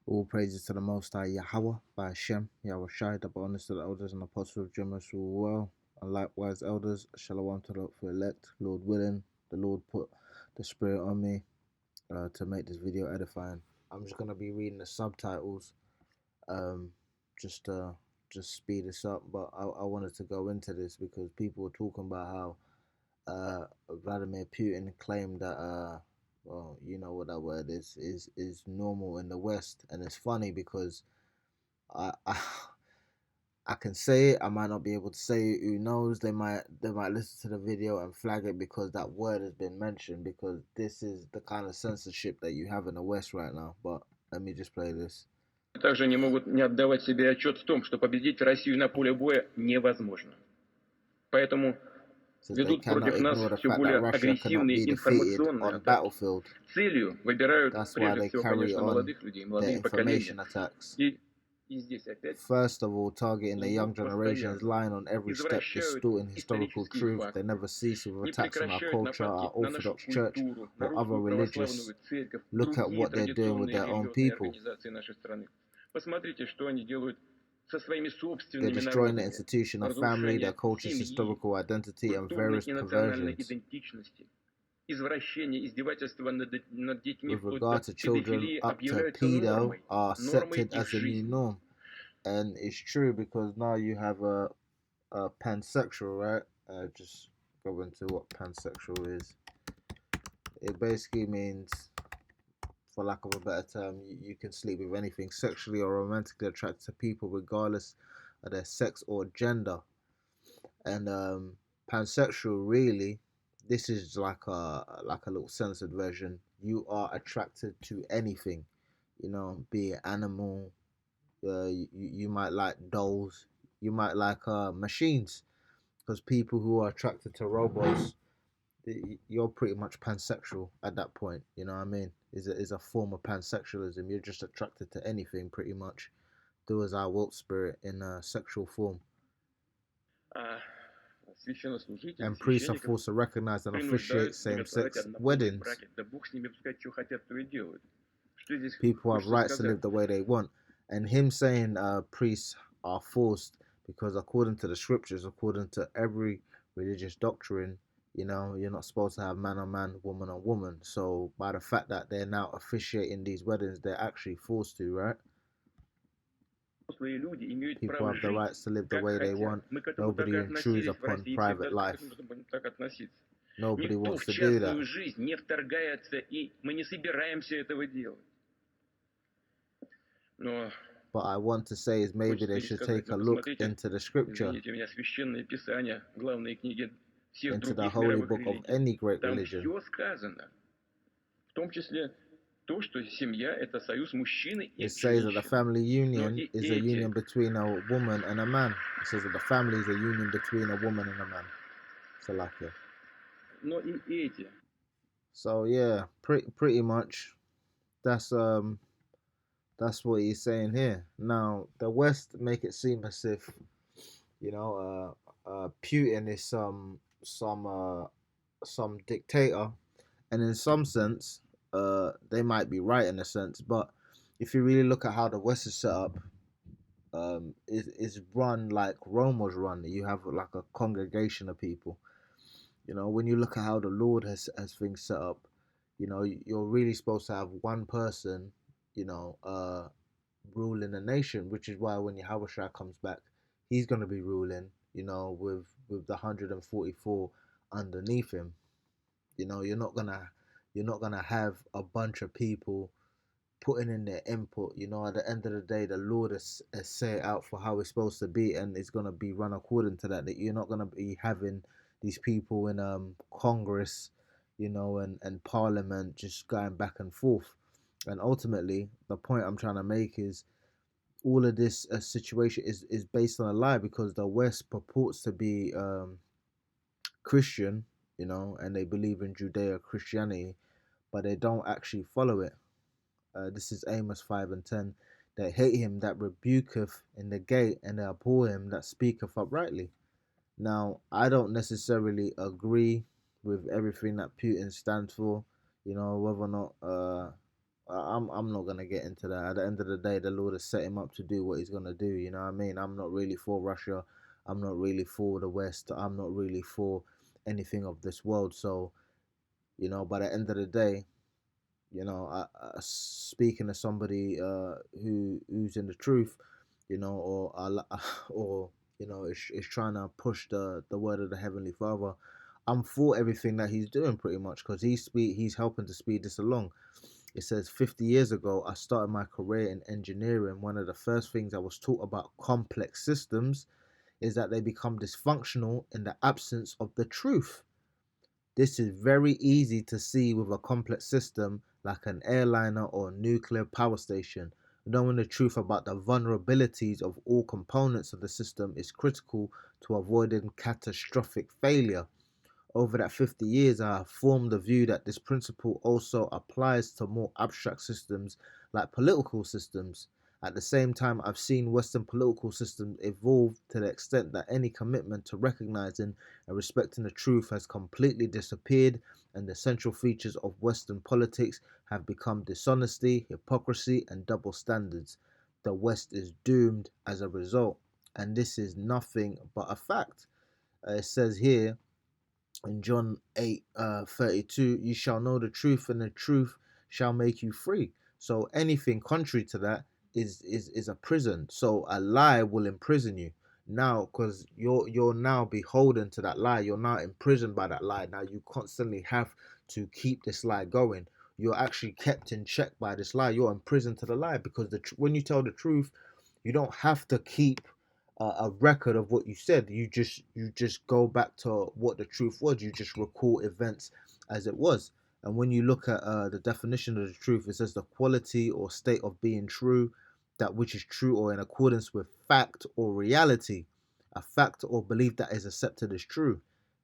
All praises to the Most High Yahweh by Hashem, Yahweh Shai, the bonus to the elders and apostles of Jemus well, and likewise elders, shalom to the elect, Lord willing, the Lord put the spirit on me to make this video edifying. I'm just gonna be reading the subtitles, um, just to just speed this up. But I wanted to go into this because people were talking about how Vladimir Putin claimed that well, you know what that word is normal in the West, and it's funny because I, I I can say it, I might not be able to say it. Who knows? They might listen to the video and flag it because that word has been mentioned. Because this is the kind of censorship that you have in the West right now. But let me just play this. Также они могут не отдавать себе отчет в том, что победить Россию на поле боя невозможно. Поэтому ведут против нас все более агрессивные информационные атаки. Целью выбирают прежде всего, конечно, молодых людей, молодые поколения. First of all, targeting the young generations, lying on every step, distorting historical truth. They never cease with attacks on our culture, our Orthodox Church, or other religious. Look at what they're doing with their own people. They're destroying the institution of family, their culture's historical identity, and various perversions. With regard to children, up to pedo are accepted as a new norm. And it's true because now you have a pansexual, right? Just go into what pansexual is. It basically means, for lack of a better term, you can sleep with anything sexually or romantically attracted to people regardless of their sex or gender. And pansexual, really, this is like a little censored version. You are attracted to anything, you know, be it animal. You might like dolls, you might like machines, because people who are attracted to robots, you're pretty much pansexual at that point. You know what I mean? Is a form of pansexualism. You're just attracted to anything, pretty much. Do as I will spirit in a sexual form. And priests are forced to recognize and officiate same-sex weddings. People have rights to live the way they want. And him saying priests are forced because according to the scriptures, according to every religious doctrine, you know, you're not supposed to have man on man, woman on woman. So by the fact that they're now officiating these weddings, they're actually forced to, right? People have the rights to live the way they want. Nobody intrudes upon private life. Nobody wants to do that. But I want to say is maybe they should take a look into the scripture, into the holy book of any great religion. It says that the family union is a union between a woman and a man. It says that the family is a union between a woman and a man. Salakia. So yeah, pretty much that's what he's saying here. Now the West make it seem as if, you know, Putin is some dictator, and in some sense, they might be right in a sense. But if you really look at how the West is set up, is run like Rome was run. You have like a congregation of people. You know, when you look at how the Lord has things set up, you know, you're really supposed to have one person, you know, ruling the nation, which is why when Yahushua comes back, he's going to be ruling, you know, with the 144 underneath him. You know, you're not gonna have a bunch of people putting in their input. You know, at the end of the day, the Lord has set it out for how it's supposed to be, and it's gonna be run according to that. That you're not gonna be having these people in Congress, you know, and Parliament just going back and forth. And ultimately, the point I'm trying to make is all of this situation is based on a lie, because the West purports to be Christian, you know, and they believe in Judeo Christianity, but they don't actually follow it. This is Amos 5 and 10. They hate him that rebuketh in the gate, and they abhor him that speaketh uprightly. Now, I don't necessarily agree with everything that Putin stands for, you know, whether or not I'm not gonna get into that. At the end of the day, the Lord has set him up to do what he's gonna do. You know what I mean? I'm not really for Russia. I'm not really for the West. I'm not really for anything of this world. So, by the end of the day, speaking to somebody who's in the truth, or is trying to push the word of the Heavenly Father. I'm for everything that he's doing pretty much, because he's helping to speed this along. It says 50 years ago, I started my career in engineering. One of the first things I was taught about complex systems is that they become dysfunctional in the absence of the truth. This is very easy to see with a complex system like an airliner or nuclear power station. Knowing the truth about the vulnerabilities of all components of the system is critical to avoiding catastrophic failure. Over that 50 years, I have formed the view that this principle also applies to more abstract systems like political systems. At the same time, I've seen Western political systems evolve to the extent that any commitment to recognizing and respecting the truth has completely disappeared, and the central features of Western politics have become dishonesty, hypocrisy, and double standards. The West is doomed as a result, and this is nothing but a fact. It says here in John 8 32, you shall know the truth, and the truth shall make you free. So anything contrary to that is a prison. So a lie will imprison you now, because you're now beholden to that lie. You're now imprisoned by that lie. Now you constantly have to keep this lie going. You're actually kept in check by this lie. You're imprisoned to the lie, because when you tell the truth, you don't have to keep a record of what you said. You just go back to what the truth was. You just recall events as it was. And when you look at the definition of the truth, it says the quality or state of being true, that which is true or in accordance with fact or reality, a fact or belief that is accepted as true.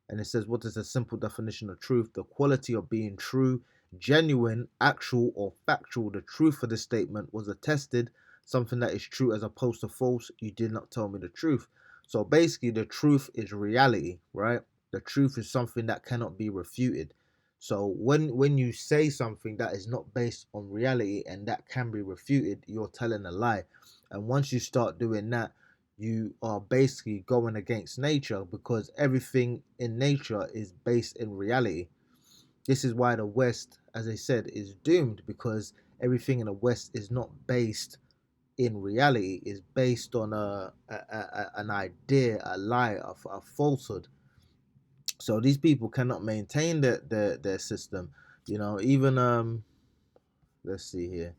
And it says, what is a simple definition of truth? The quality of being true, genuine, actual, or factual. The truth of the statement was attested, something that is true as opposed to false. You did not tell me the truth. So basically, the truth is reality, right? The truth is something that cannot be refuted. So when you say something that is not based on reality and that can be refuted, you're telling a lie. And once you start doing that, you are basically going against nature, because everything in nature is based in reality. This is why the West, as I said, is doomed, because everything in the West is not based in reality, is based on an idea, a lie, a falsehood. So these people cannot maintain their system. Even let's see here.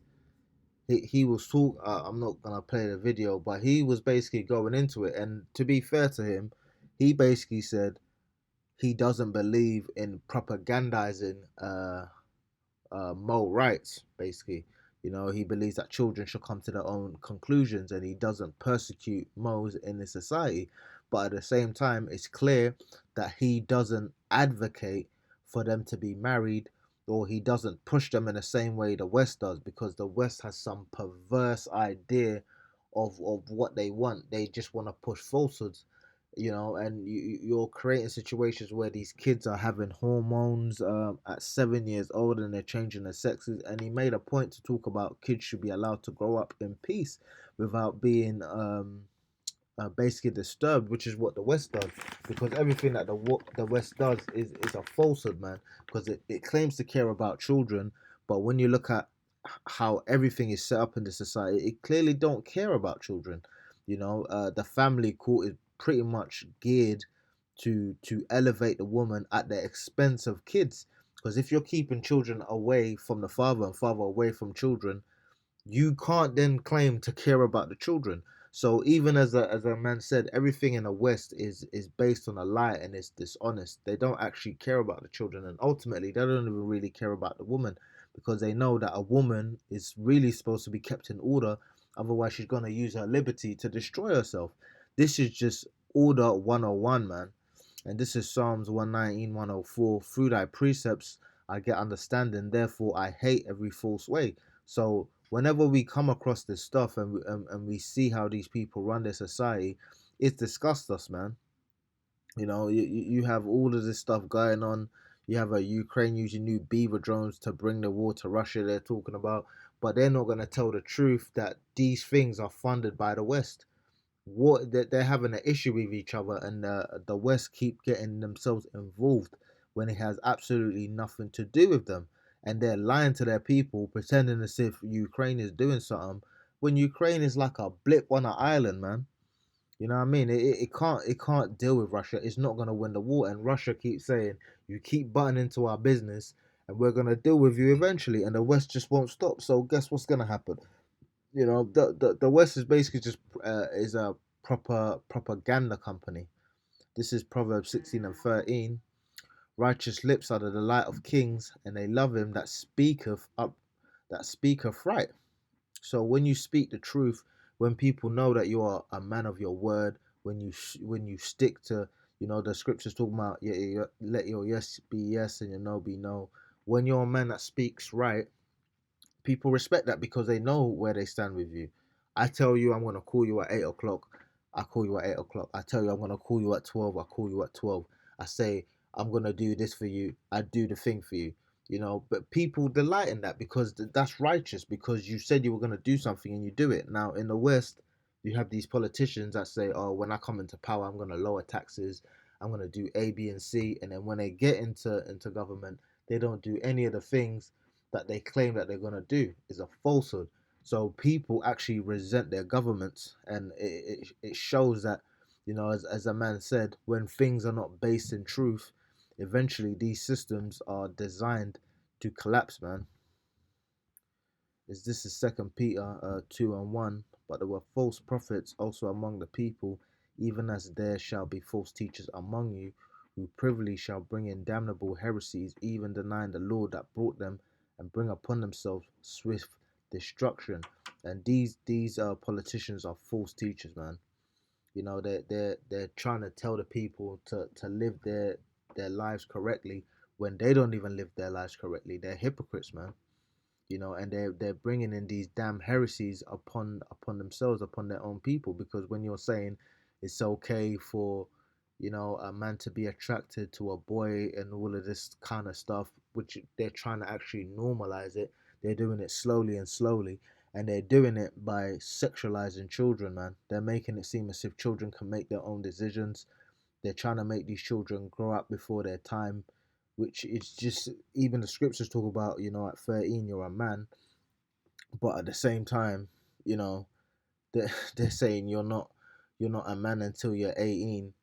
He was talk. I'm not gonna play the video, but he was basically going into it. And to be fair to him, he basically said he doesn't believe in propagandizing moral rights. Basically, he believes that children should come to their own conclusions, and he doesn't persecute Moes in the society. But at the same time, it's clear that he doesn't advocate for them to be married, or he doesn't push them in the same way the West does, because the West has some perverse idea of what they want. They just want to push falsehoods, and you're creating situations where these kids are having hormones at 7 years old, and they're changing their sexes. And he made a point to talk about kids should be allowed to grow up in peace without being basically disturbed, which is what the West does. Because everything that the West does is a falsehood, man, because it claims to care about children, but when you look at how everything is set up in the society, it clearly don't care about children. The family court is pretty much geared to elevate the woman at the expense of kids. Because if you're keeping children away from the father and father away from children, you can't then claim to care about the children. So even as a man said, everything in the West is based on a lie and it's dishonest. They don't actually care about the children, and ultimately they don't even really care about the woman, because they know that a woman is really supposed to be kept in order. Otherwise, she's gonna use her liberty to destroy herself. This is just order 101, man. And this is Psalms 119, 104. Through thy precepts I get understanding, therefore I hate every false way. So whenever we come across this stuff, and we see how these people run their society, it disgusts us, man. You have all of this stuff going on. You have a Ukraine using new Beaver drones to bring the war to Russia. They're talking about, but they're not going to tell the truth that these things are funded by the West. What that they're having an issue with each other, and the West keep getting themselves involved when it has absolutely nothing to do with them, and they're lying to their people, pretending as if Ukraine is doing something when Ukraine is like a blip on an island, man. You know what I mean? It can't deal with Russia. It's not gonna win the war. And Russia keeps saying, you keep butting into our business and we're gonna deal with you eventually. And the West just won't stop. So guess what's gonna happen? You know, the West is basically just is a proper propaganda company. This is Proverbs 16:13. Righteous lips are the delight of kings, and they love him that speaketh right. So when you speak the truth, when people know that you are a man of your word, when you stick to, the scriptures talking about, let your yes be yes and your no be no. When you're a man that speaks right, people respect that because they know where they stand with you. I tell you I'm gonna call you at 8 o'clock. I call you at 8 o'clock. I tell you I'm gonna call you at 12. I call you at 12. I say I'm gonna do this for you. I do the thing for you. But people delight in that because that's righteous, because you said you were gonna do something and you do it. Now in the West, you have these politicians that say, "Oh, when I come into power, I'm gonna lower taxes. I'm gonna do A, B, and C," and then when they get into government, they don't do any of the things that they claim that they're going to do. Is a falsehood. So people actually resent their governments, and it shows that, as a man said, when things are not based in truth, eventually these systems are designed to collapse, man. Is this is Second Peter 2:1? But there were false prophets also among the people, even as there shall be false teachers among you, who privily shall bring in damnable heresies, even denying the Lord that brought them, and bring upon themselves swift destruction. And these politicians are false teachers, man. They're trying to tell the people to live their lives correctly when they don't even live their lives correctly. They're hypocrites, man. And they're bringing in these damn heresies upon themselves, upon their own people. Because when you're saying it's okay for, a man to be attracted to a boy and all of this kind of stuff, which they're trying to actually normalize it, they're doing it slowly and slowly, and they're doing it by sexualizing children, man. They're making it seem as if children can make their own decisions. They're trying to make these children grow up before their time, which is just, even the scriptures talk about, at 13 you're a man, but at the same time, you know, they're saying you're not a man until you're 18,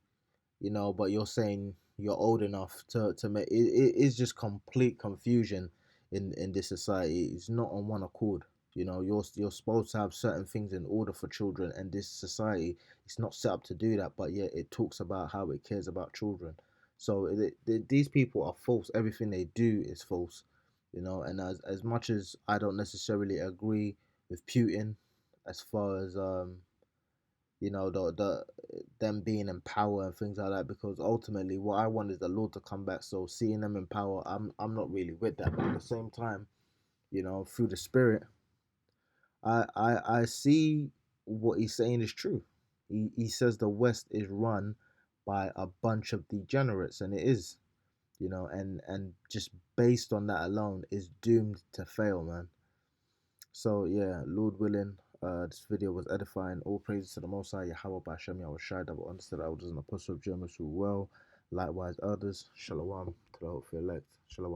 but you're saying you're old enough to make it is just complete confusion in this society. It's not on one accord. You're supposed to have certain things in order for children, and this society is not set up to do that, but yet it talks about how it cares about children. So these people are false. Everything they do is false. And as much as I don't necessarily agree with Putin, as far as the them being in power and things like that, because ultimately what I want is the Lord to come back. So seeing them in power, I'm not really with that. But at the same time, through the spirit, I see what he's saying is true. He says the West is run by a bunch of degenerates, and it is, and just based on that alone is doomed to fail, man. So yeah, Lord willing, this video was edifying. All praises to the Most High, Yahweh Bashem, Yahweh Shai, that were understood elders and apostles of Germans who well, likewise others. Shalom to the hopeful elect. Shalom.